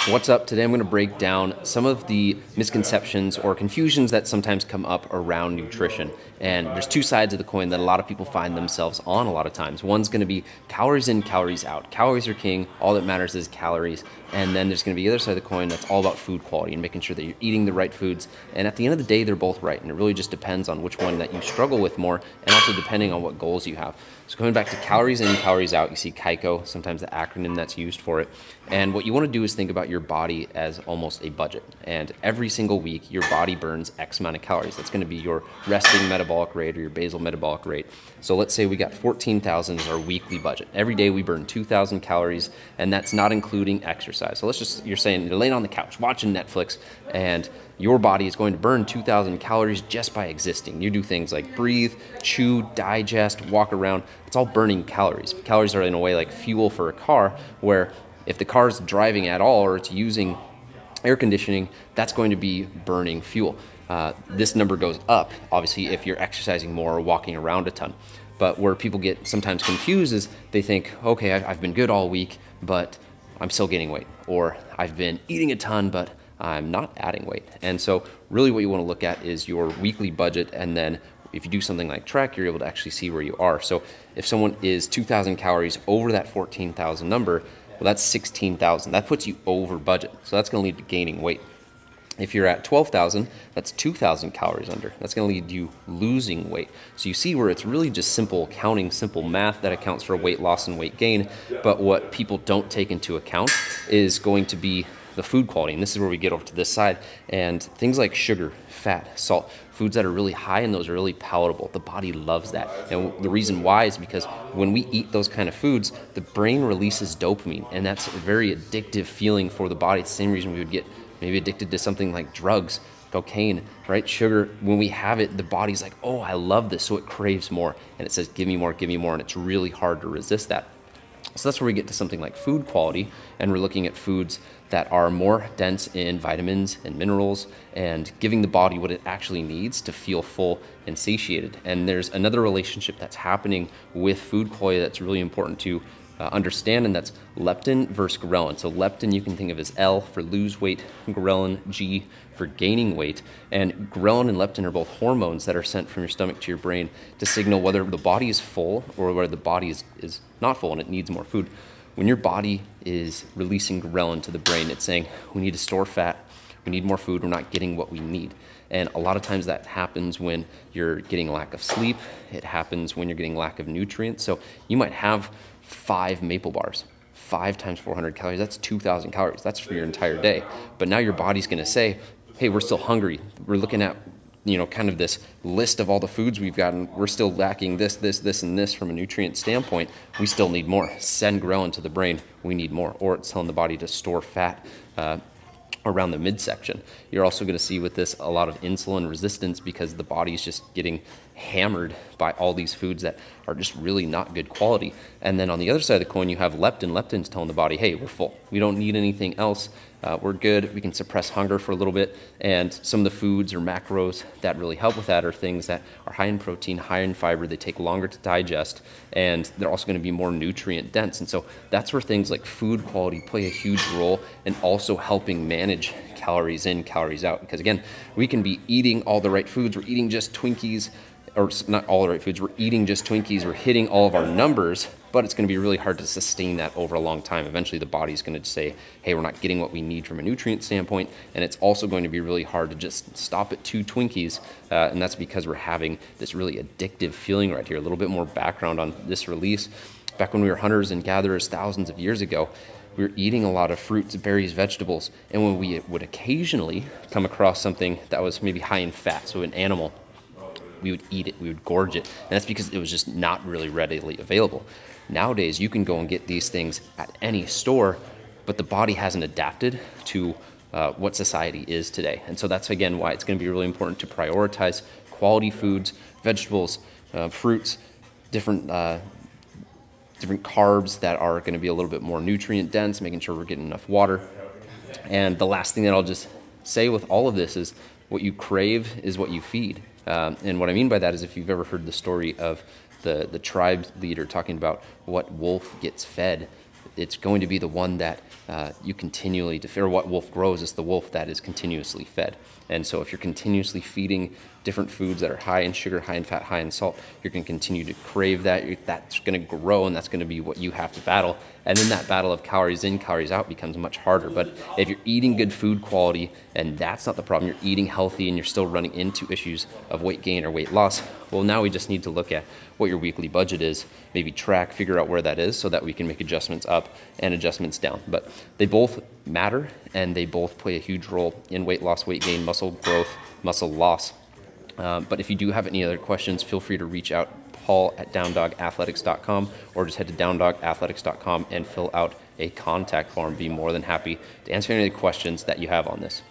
What's up? Today I'm going to break down some of the misconceptions or confusions that sometimes come up around nutrition. And there's two sides of the coin that a lot of people find themselves on a lot of times. One's going to be calories in, calories out. Calories are king. All that matters is calories. And then there's going to be the other side of the coin that's all about food quality and making sure that you're eating the right foods. And at the end of the day, they're both right. And it really just depends on which one that you struggle with more, and also depending on what goals you have. So going back to calories in, calories out, you see CICO, sometimes the acronym that's used for it. And what you want to do is think about your body as almost a budget. And every single week, your body burns X amount of calories. That's going to be your resting metabolic rate or your basal metabolic rate. So let's say we got 14,000 as our weekly budget. Every day we burn 2,000 calories, and that's not including exercise. So you're saying you're laying on the couch watching Netflix, and your body is going to burn 2,000 calories just by existing. You do things like breathe, chew, digest, walk around. It's all burning calories. Calories are in a way like fuel for a car, where if the car's driving at all or it's using air conditioning, that's going to be burning fuel. This number goes up, obviously, if you're exercising more or walking around a ton. But where people get sometimes confused is they think, okay, I've been good all week, but I'm still gaining weight. Or I've been eating a ton, but I'm not adding weight. And so really what you want to look at is your weekly budget, and then if you do something like track, you're able to actually see where you are. So if someone is 2,000 calories over that 14,000 number, well, that's 16,000. That puts you over budget. So that's going to lead to gaining weight. If you're at 12,000, that's 2,000 calories under. That's going to lead to you losing weight. So you see where it's really just simple accounting, simple math that accounts for weight loss and weight gain. But what people don't take into account is going to be the food quality. And this is where we get over to this side. And things like sugar, fat, salt, foods that are really high in those are really palatable. The body loves that. And the reason why is because when we eat those kind of foods, the brain releases dopamine. And that's a very addictive feeling for the body. It's the same reason we would get maybe addicted to something like drugs, cocaine, right? Sugar, when we have it, the body's like, oh, I love this. So it craves more. And it says, give me more, and it's really hard to resist that. So that's where we get to something like food quality, and we're looking at foods that are more dense in vitamins and minerals and giving the body what it actually needs to feel full and satiated. And there's another relationship that's happening with food quality that's really important to understand, and that's leptin versus ghrelin. So leptin you can think of as L for lose weight, ghrelin G for gaining weight. And ghrelin and leptin are both hormones that are sent from your stomach to your brain to signal whether the body is full or whether the body is not full and it needs more food. When your body is releasing ghrelin to the brain, it's saying we need to store fat, we need more food, we're not getting what we need. And a lot of times that happens when you're getting a lack of sleep. It happens when you're getting lack of nutrients. So you might have 5 maple bars, 5 times 400 calories, that's 2,000 calories. That's for your entire day. But now your body's going to say, hey, we're still hungry. We're looking at, kind of this list of all the foods we've gotten. We're still lacking this, and this from a nutrient standpoint. We still need more. Send ghrelin to the brain. We need more. Or it's telling the body to store fat around the midsection. You're also going to see with this a lot of insulin resistance because the body is just getting hammered by all these foods that are just really not good quality. And then on the other side of the coin, you have leptin. Leptin's telling the body, hey, we're full. We don't need anything else. We're good. We can suppress hunger for a little bit. And some of the foods or macros that really help with that are things that are high in protein, high in fiber. They take longer to digest, and they're also going to be more nutrient dense. And so that's where things like food quality play a huge role in also helping manage calories in, calories out. Because again, we can be eating all the right foods. We're eating just Twinkies, or not all the right foods. We're eating just Twinkies. We're hitting all of our numbers, but it's going to be really hard to sustain that over a long time. Eventually, the body's going to say, hey, we're not getting what we need from a nutrient standpoint. And it's also going to be really hard to just stop at 2 Twinkies. And that's because we're having this really addictive feeling right here. A little bit more background on this release. Back when we were hunters and gatherers thousands of years ago, we were eating a lot of fruits, berries, vegetables. And when we would occasionally come across something that was maybe high in fat, so an animal, we would eat it, we would gorge it. And that's because it was just not really readily available. Nowadays, you can go and get these things at any store, but the body hasn't adapted to what society is today. And so that's, again, why it's going to be really important to prioritize quality foods, vegetables, fruits, different carbs that are going to be a little bit more nutrient dense, making sure we're getting enough water. And the last thing that I'll just say with all of this is what you crave is what you feed. And what I mean by that is if you've ever heard the story of the tribe leader talking about what wolf gets fed, it's going to be the one that you continually, or what wolf grows is the wolf that is continuously fed. And so if you're continuously feeding different foods that are high in sugar, high in fat, high in salt, you're going to continue to crave that. That's going to grow, and that's going to be what you have to battle. And then that battle of calories in, calories out becomes much harder. But if you're eating good food quality, and that's not the problem, you're eating healthy and you're still running into issues of weight gain or weight loss, well, now we just need to look at what your weekly budget is, maybe track, figure out where that is so that we can make adjustments up and adjustments down. But they both matter, and they both play a huge role in weight loss, weight gain, muscle growth, muscle loss. But if you do have any other questions, feel free to reach out, paul@downdogathletics.com, or just head to downdogathletics.com and fill out a contact form. Be more than happy to answer any of the questions that you have on this.